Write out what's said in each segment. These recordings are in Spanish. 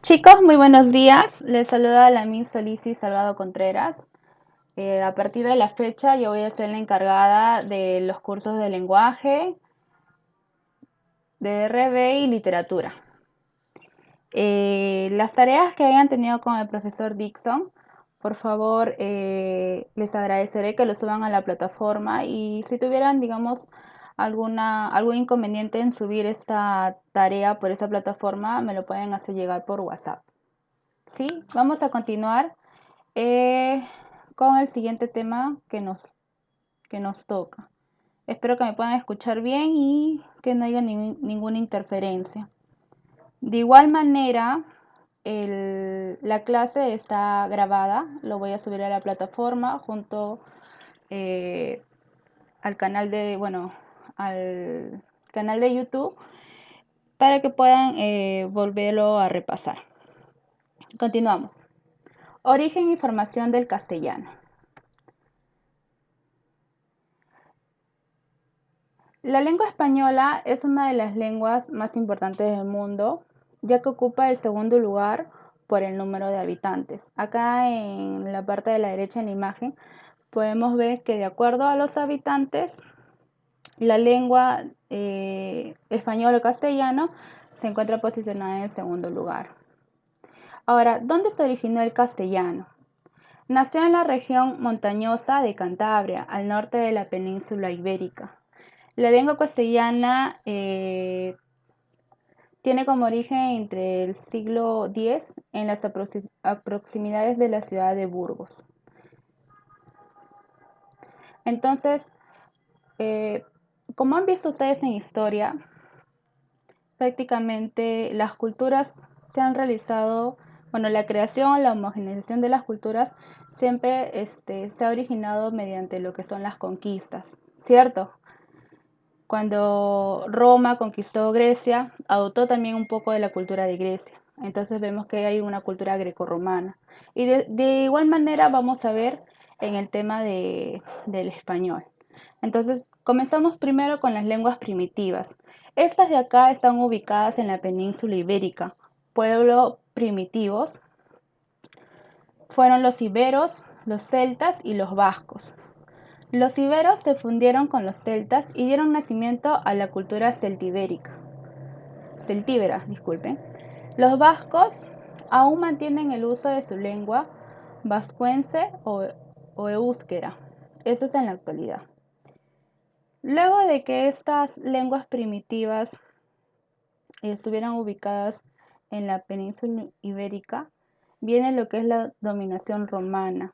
Chicos, muy buenos días. Les saluda la Miss Solici Salgado Contreras. A partir de la fecha yo voy a ser la encargada de los cursos de lenguaje, de RB y literatura. Las tareas que hayan tenido con el profesor Dixon, por favor, les agradeceré que lo suban a la plataforma y si tuvieran, digamos, algún inconveniente en subir esta tarea por esta plataforma, me lo pueden hacer llegar por WhatsApp. ¿Sí? Vamos a continuar eh, con el siguiente tema que nos toca. Espero que me puedan escuchar bien y que no haya ninguna interferencia. De igual manera, la clase está grabada, lo voy a subir a la plataforma junto eh, al canal al canal de YouTube para que puedan volverlo a repasar. Continuamos. Origen y formación del castellano. La lengua española es una de las lenguas más importantes del mundo, ya que ocupa el segundo lugar por el número de habitantes. Acá en la parte de la derecha en la imagen podemos ver que de acuerdo a los habitantes, la lengua español o castellano se encuentra posicionada en el segundo lugar. Ahora, ¿dónde se originó el castellano? Nació en la región montañosa de Cantabria, al norte de la península ibérica. La lengua castellana tiene como origen entre el siglo X en las proximidades de la ciudad de Burgos. Entonces, eh, como han visto ustedes en historia, prácticamente las culturas se han realizado, la creación, la homogeneización de las culturas siempre se ha originado mediante lo que son las conquistas, ¿cierto? Cuando Roma conquistó Grecia, adoptó también un poco de la cultura de Grecia. Entonces vemos que hay una cultura grecorromana. Y de igual manera vamos a ver en el tema del español. Entonces comenzamos primero con las lenguas primitivas. Estas de acá están ubicadas en la península ibérica. Pueblos primitivos fueron los iberos, los celtas y los vascos. Los iberos se fundieron con los celtas y dieron nacimiento a la cultura celtíbera, disculpen. Los vascos aún mantienen el uso de su lengua vascuence o euskera. Eso es en la actualidad. Luego de que estas lenguas primitivas estuvieran ubicadas en la península ibérica, viene lo que es la dominación romana.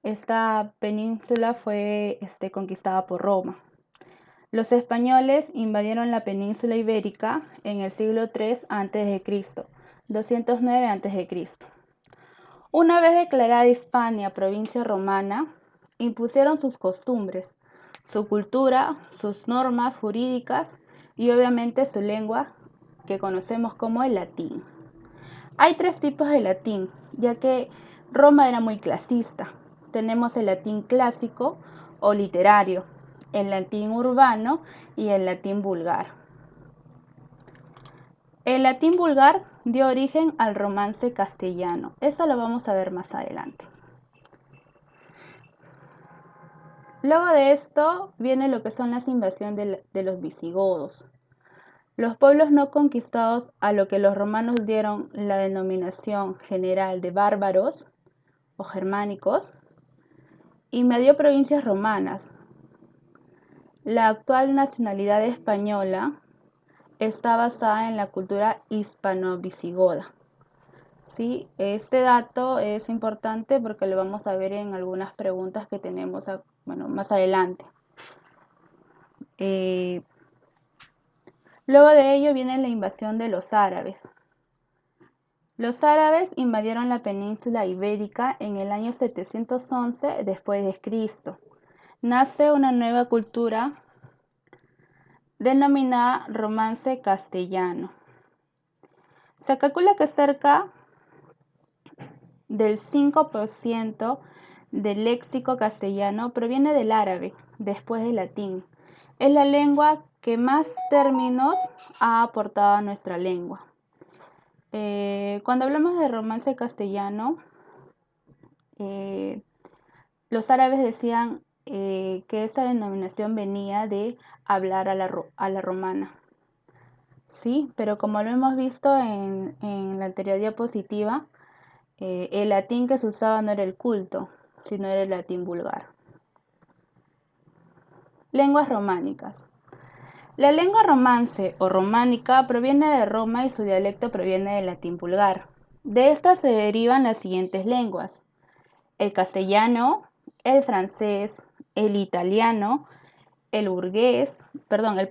Esta península fue conquistada por Roma. Los españoles invadieron la península ibérica en el siglo III a.C., 209 a.C. Una vez declarada Hispania provincia romana, impusieron sus costumbres, su cultura, sus normas jurídicas y obviamente su lengua, que conocemos como el latín. Hay tres tipos de latín, ya que Roma era muy clasista. Tenemos el latín clásico o literario, el latín urbano y el latín vulgar. El latín vulgar dio origen al romance castellano. Eso lo vamos a ver más adelante. Luego de esto viene lo que son las invasiones de los visigodos. Los pueblos no conquistados, a lo que los romanos dieron la denominación general de bárbaros o germánicos, invadió provincias romanas. La actual nacionalidad española está basada en la cultura hispano-visigoda. ¿Sí? Este dato es importante porque lo vamos a ver en algunas preguntas que tenemos más adelante. Luego de ello viene la invasión de los árabes. Los árabes invadieron la península ibérica en el año 711 después de Cristo. Nace una nueva cultura denominada romance castellano. Se calcula que cerca del 5% del léxico castellano proviene del árabe, después del latín. Es la lengua que más términos ha aportado a nuestra lengua. Cuando hablamos de romance castellano, los árabes decían que esta denominación venía de hablar a la romana, ¿sí? Pero como lo hemos visto en la anterior diapositiva, el latín que se usaba no era el culto, sino era el latín vulgar. Lenguas románicas. La lengua romance o románica proviene de Roma y su dialecto proviene del latín vulgar. De esta se derivan las siguientes lenguas: el castellano, el francés, el italiano, el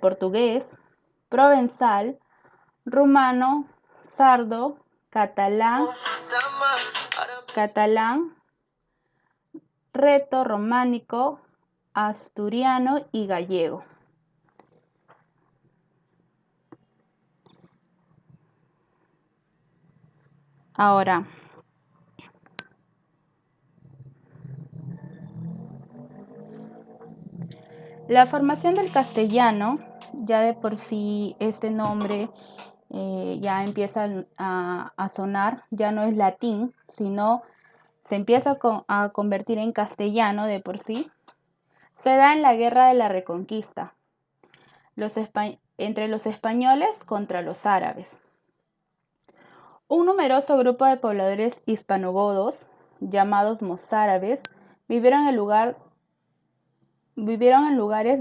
portugués, provenzal, rumano, sardo, catalán, reto-románico, asturiano y gallego. Ahora, la formación del castellano, ya de por sí este nombre ya empieza a sonar, ya no es latín, sino se empieza a convertir en castellano de por sí, se da en la Guerra de la Reconquista, entre los españoles contra los árabes. Un numeroso grupo de pobladores hispanogodos, llamados mozárabes, vivieron en lugares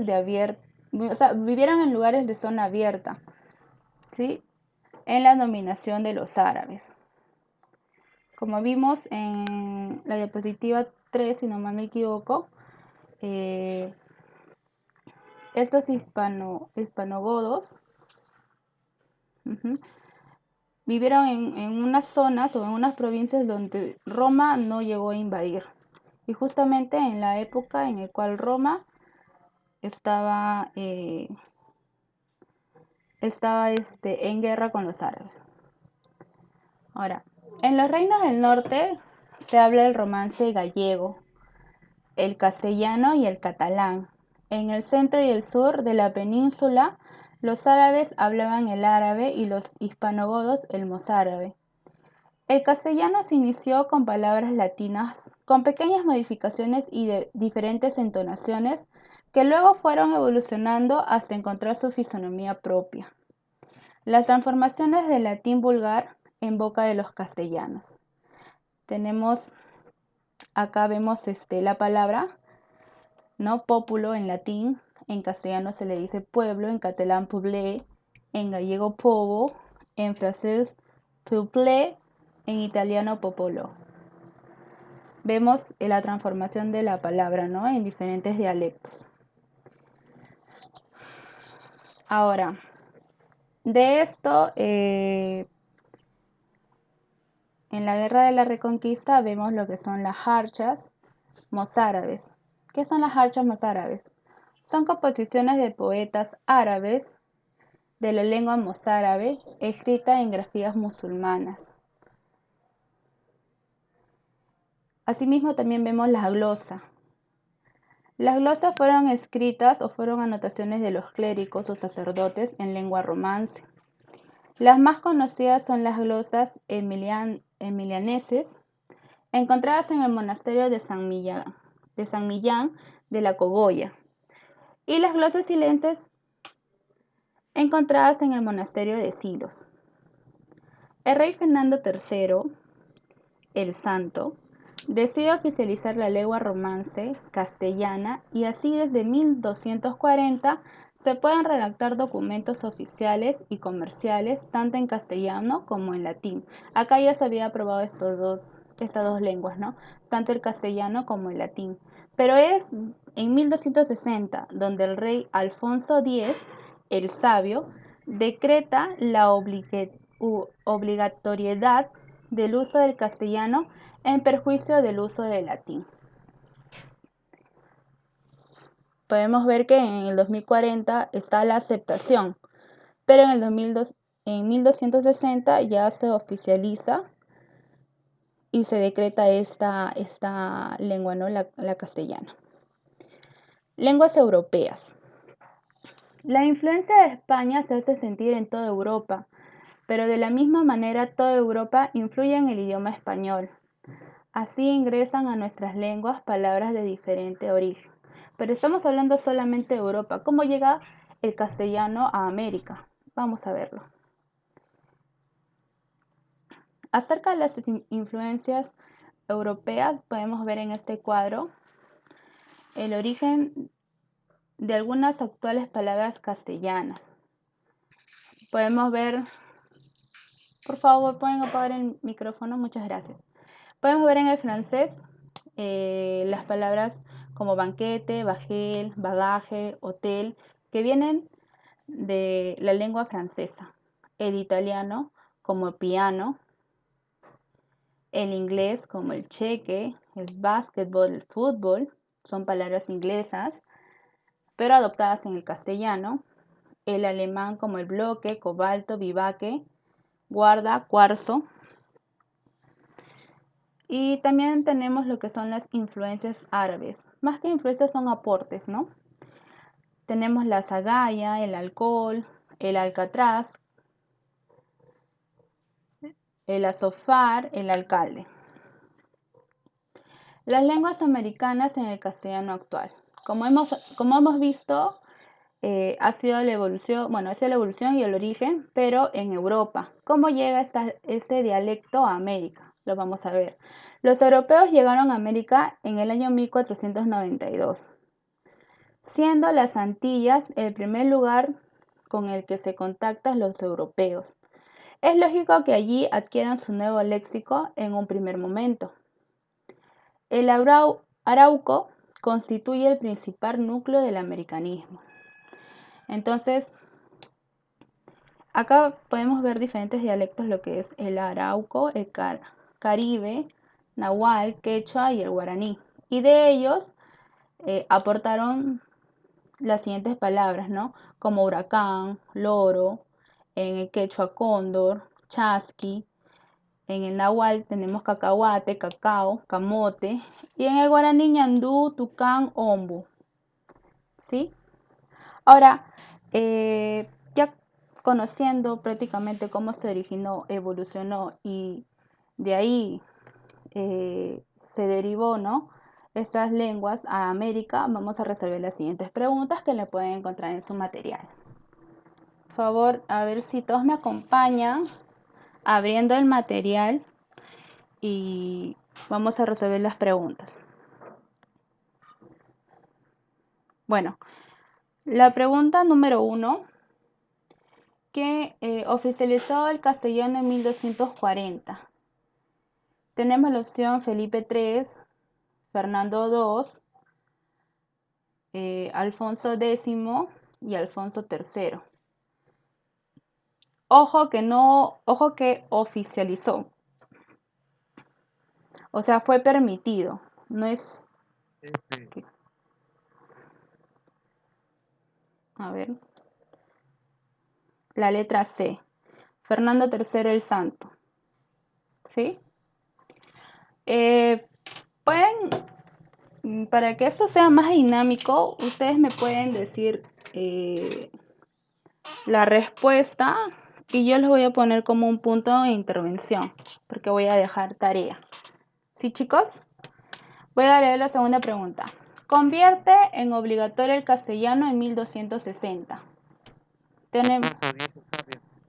de zona abierta, ¿sí? En la dominación de los árabes. Como vimos en la diapositiva 3, si no mal me equivoco, estos hispanogodos vivieron en unas zonas o en unas provincias donde Roma no llegó a invadir. Y justamente en la época en la cual Roma estaba en guerra con los árabes. Ahora, en los reinos del norte se habla el romance gallego, el castellano y el catalán. En el centro y el sur de la península, los árabes hablaban el árabe y los hispanogodos el mozárabe. El castellano se inició con palabras latinas, con pequeñas modificaciones y de diferentes entonaciones, que luego fueron evolucionando hasta encontrar su fisonomía propia. Las transformaciones del latín vulgar en boca de los castellanos. Acá vemos la palabra, ¿no? Pópulo en latín, en castellano se le dice pueblo, en catalán peuplé, en gallego povo, en francés peuplé, en italiano popolo. Vemos la transformación de la palabra, ¿no? En diferentes dialectos. Ahora, de esto, en la Guerra de la Reconquista vemos lo que son las jarchas mozárabes. ¿Qué son las jarchas mozárabes? Son composiciones de poetas árabes de la lengua mozárabe escrita en grafías musulmanas. Asimismo también vemos las glosas. Las glosas fueron escritas o fueron anotaciones de los clérigos o sacerdotes en lengua romance. Las más conocidas son las glosas emilianeses, encontradas en el monasterio de San Millán de la Cogolla, y las glosas silenses, encontradas en el monasterio de Silos. El rey Fernando III, el Santo, decide oficializar la lengua romance castellana y así desde 1240 se pueden redactar documentos oficiales y comerciales tanto en castellano como en latín. Acá ya se había aprobado estas dos lenguas, ¿no? Tanto el castellano como el latín. Pero es en 1260 donde el rey Alfonso X, el Sabio, decreta la obligatoriedad del uso del castellano en perjuicio del uso del latín. Podemos ver que en el 2040 está la aceptación, pero en 1260 ya se oficializa y se decreta esta lengua, ¿no? La castellana. Lenguas europeas. La influencia de España se hace sentir en toda Europa, pero de la misma manera toda Europa influye en el idioma español. Así ingresan a nuestras lenguas palabras de diferente origen. Pero estamos hablando solamente de Europa. ¿Cómo llega el castellano a América? Vamos a verlo. Acerca de las influencias europeas, podemos ver en este cuadro el origen de algunas actuales palabras castellanas. Podemos ver, por favor, pueden apagar el micrófono, muchas gracias. Podemos ver en el francés las palabras como banquete, bajel, bagaje, hotel, que vienen de la lengua francesa. El italiano como piano, el inglés como el cheque, el básquetbol, el fútbol, son palabras inglesas, pero adoptadas en el castellano. El alemán como el bloque, cobalto, vivaque, guarda, cuarzo. Y también tenemos lo que son las influencias árabes. Más que influencias son aportes, ¿no? Tenemos la zagaya, el alcohol, el alcatraz, el azofar, el alcalde. Las lenguas americanas en el castellano actual. Como hemos visto, ha sido la evolución y el origen, pero en Europa. ¿Cómo llega este dialecto a América? Lo vamos a ver. Los europeos llegaron a América en el año 1492, siendo las Antillas el primer lugar con el que se contactan los europeos. Es lógico que allí adquieran su nuevo léxico en un primer momento. El arauco constituye el principal núcleo del americanismo. Entonces, acá podemos ver diferentes dialectos, lo que es el arauco, el caribe, nahual, quechua y el guaraní. Y de ellos aportaron las siguientes palabras, ¿no? Como huracán, loro, en el quechua cóndor, chasqui, en el nahual tenemos cacahuate, cacao, camote, y en el guaraní ñandú, tucán, ombu. ¿Sí? Ahora, ya conociendo prácticamente cómo se originó, evolucionó y de ahí se derivó, ¿no? Estas lenguas a América, vamos a resolver las siguientes preguntas que le pueden encontrar en su material. Por favor, a ver si todos me acompañan abriendo el material y vamos a resolver las preguntas. Bueno, la pregunta número 1, que oficializó el castellano en 1240. Tenemos la opción Felipe III, Fernando II, Alfonso X y Alfonso III. Ojo que oficializó. O sea, fue permitido. No es... A ver. La letra C. Fernando III el Santo. ¿Sí? Para que esto sea más dinámico, ustedes me pueden decir la respuesta y yo les voy a poner como un punto de intervención, porque voy a dejar tarea. ¿Sí, chicos? Voy a leer la segunda pregunta. Convierte en obligatorio el castellano en 1260. Tenemos...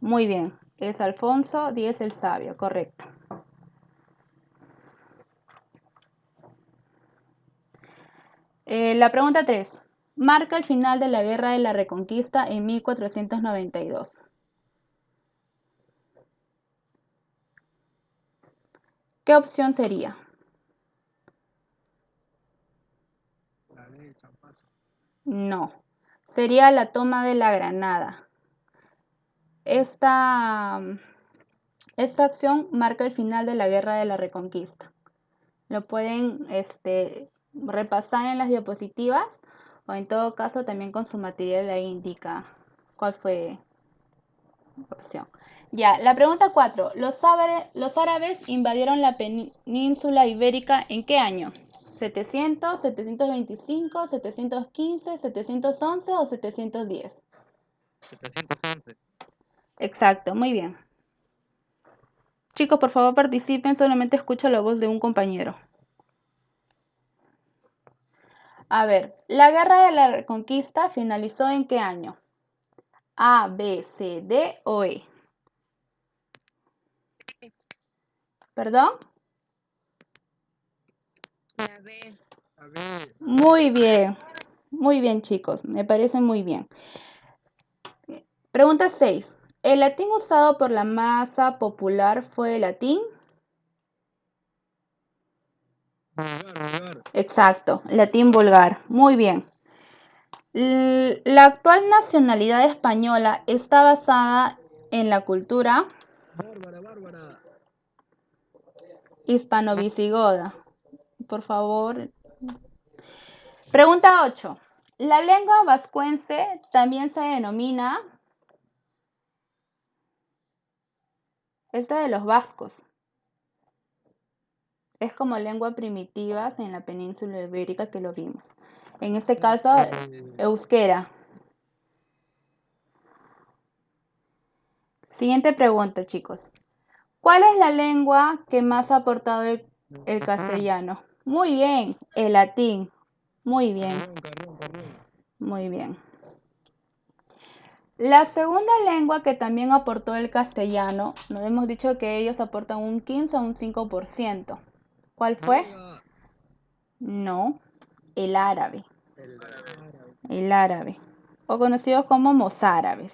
Muy bien, es Alfonso X el Sabio, correcto. La pregunta 3. Marca el final de la Guerra de la Reconquista en 1492. ¿Qué opción sería? La ley de Champazo. No, sería la toma de la Granada. Esta acción marca el final de la Guerra de la Reconquista. Lo pueden repasar en las diapositivas o en todo caso también con su material ahí indica cuál fue la opción. Ya, la pregunta 4. ¿Los árabes invadieron la península ibérica en qué año? ¿700, 725, 715, 711 o 710? 711. Exacto, muy bien. Chicos, por favor participen, solamente escucho la voz de un compañero. A ver, la Guerra de la Reconquista finalizó ¿en qué año? A, B, C, D o E. ¿Perdón? La B. Muy bien chicos, me parece muy bien. Pregunta 6. ¿El latín usado por la masa popular fue el latín? Vulgar. Exacto, latín vulgar. Muy bien. La actual nacionalidad española está basada en la cultura Bárbara. hispano-visigoda. Por favor. Pregunta 8. La lengua vascuence también se denomina... Esta de los vascos. Es como lengua primitiva en la península ibérica que lo vimos. En este caso, euskera. Siguiente pregunta, chicos. ¿Cuál es la lengua que más ha aportado el castellano? Muy bien, el latín. Muy bien, muy bien. La segunda lengua que también aportó el castellano, nos hemos dicho que ellos aportan un 15 o un 5%. ¿Cuál fue? No, el árabe. El árabe, o conocidos como mozárabes.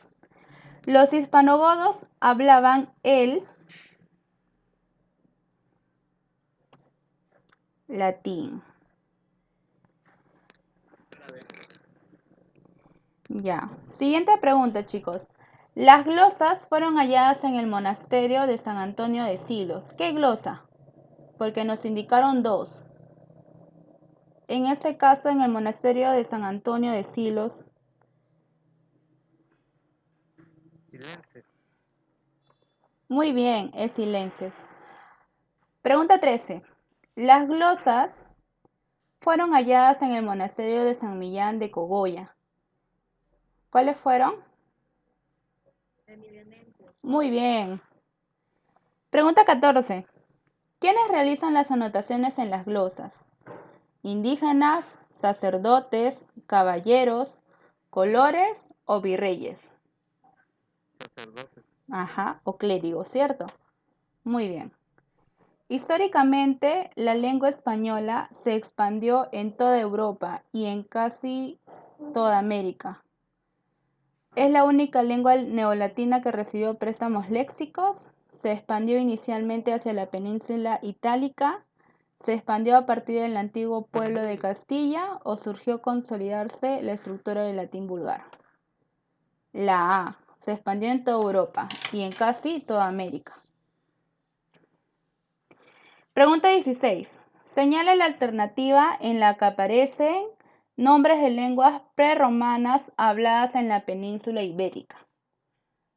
Los hispanogodos hablaban el latín. Ya. Siguiente pregunta, chicos. Las glosas fueron halladas en el monasterio de San Antonio de Silos. ¿Qué glosa? Porque nos indicaron dos. En este caso, en el monasterio de San Antonio de Silos. Silences. Muy bien, es silences. Pregunta 13. Las glosas fueron halladas en el monasterio de San Millán de Cogolla. ¿Cuáles fueron? Emilianenses. Muy bien. Pregunta 14. ¿Quiénes realizan las anotaciones en las glosas? Indígenas, sacerdotes, caballeros, colores o virreyes. Sacerdotes. Ajá, o clérigos, ¿cierto? Muy bien. Históricamente, la lengua española se expandió en toda Europa y en casi toda América. Es la única lengua neolatina que recibió préstamos léxicos. Se expandió inicialmente hacia la península itálica. Se expandió a partir del antiguo pueblo de Castilla o surgió consolidarse la estructura del latín vulgar. La A. Se expandió en toda Europa y en casi toda América. Pregunta 16. Señala la alternativa en la que aparecen nombres de lenguas prerromanas habladas en la península ibérica.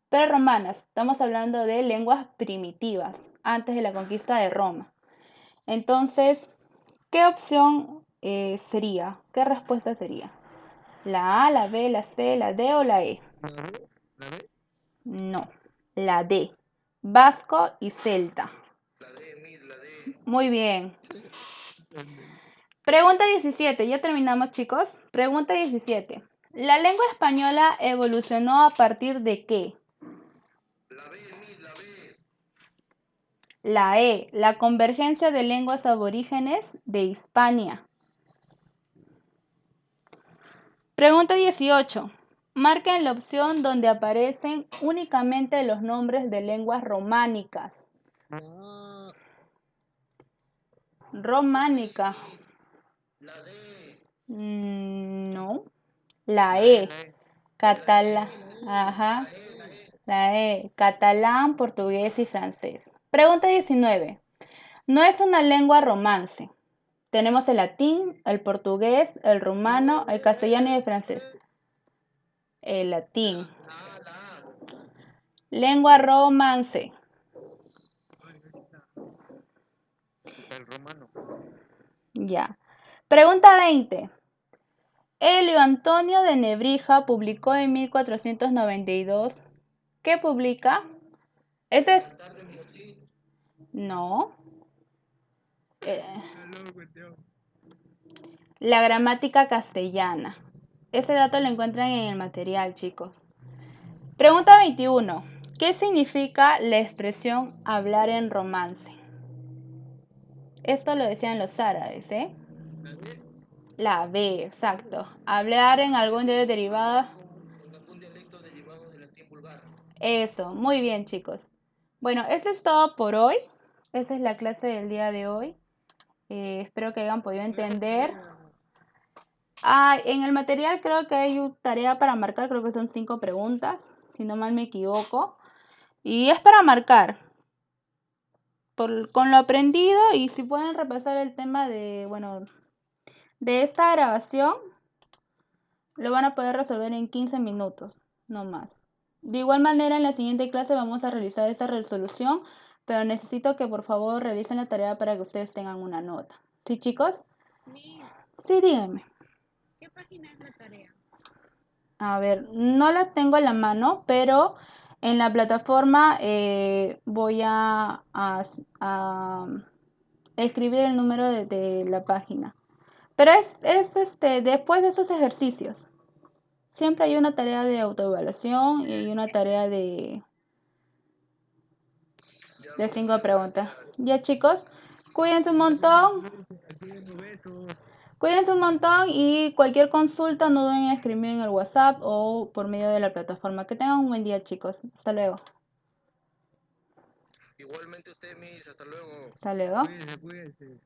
Prerromanas, estamos hablando de lenguas primitivas, antes de la conquista de Roma. Entonces, ¿qué opción sería? ¿Qué respuesta sería? ¿La A, la B, la C, la D o la E? La B. No, la D. Vasco y celta. La D. Muy bien. Pregunta 17. Ya terminamos, chicos. Pregunta 17. ¿La lengua española evolucionó a partir de qué? La B. La E. La convergencia de lenguas aborígenes de Hispania. Pregunta 18. Marquen la opción donde aparecen únicamente los nombres de lenguas románicas. Románica. La D. No. La E. Catalán. Ajá. La E. Catalán, portugués y francés. Pregunta 19. No es una lengua romance. Tenemos el latín, el portugués, el rumano, el castellano y el francés. El latín. Lengua romance. El romano. Ya. Pregunta 20. Helio Antonio de Nebrija publicó en 1492. ¿Qué publica? Este es No. Eh, No, cuestión. la gramática castellana. Ese dato lo encuentran en el material, chicos. Pregunta 21. ¿Qué significa la expresión hablar en romance? Esto lo decían los árabes, ¿eh? ¿La B? La B, exacto. Hablar en algún derivado. En algún dialecto derivado del latín vulgar. Eso, muy bien, chicos. Bueno, eso es todo por hoy. Esa es la clase del día de hoy. Espero que hayan podido entender. En el material creo que hay tarea para marcar, creo que son 5 preguntas, si no mal me equivoco. Y es para marcar con lo aprendido, y si pueden repasar el tema de esta grabación, lo van a poder resolver en 15 minutos, no más. De igual manera, en la siguiente clase vamos a realizar esta resolución, pero necesito que por favor realicen la tarea para que ustedes tengan una nota. ¿Sí, chicos? Miss, Sí, díganme. ¿qué página es la tarea? A ver, no la tengo en la mano, pero en la plataforma voy a escribir el número de la página. Pero es después de esos ejercicios. Siempre hay una tarea de autoevaluación y hay una tarea de Ya, 5 muchas preguntas. gracias. Ya, chicos, cuídense un montón. Besos. Cuídense un montón, y cualquier consulta no duden en escribir en el WhatsApp o por medio de la plataforma. Que tengan un buen día, chicos. Hasta luego. Igualmente usted, Miss, hasta luego. Hasta luego. Cuídense.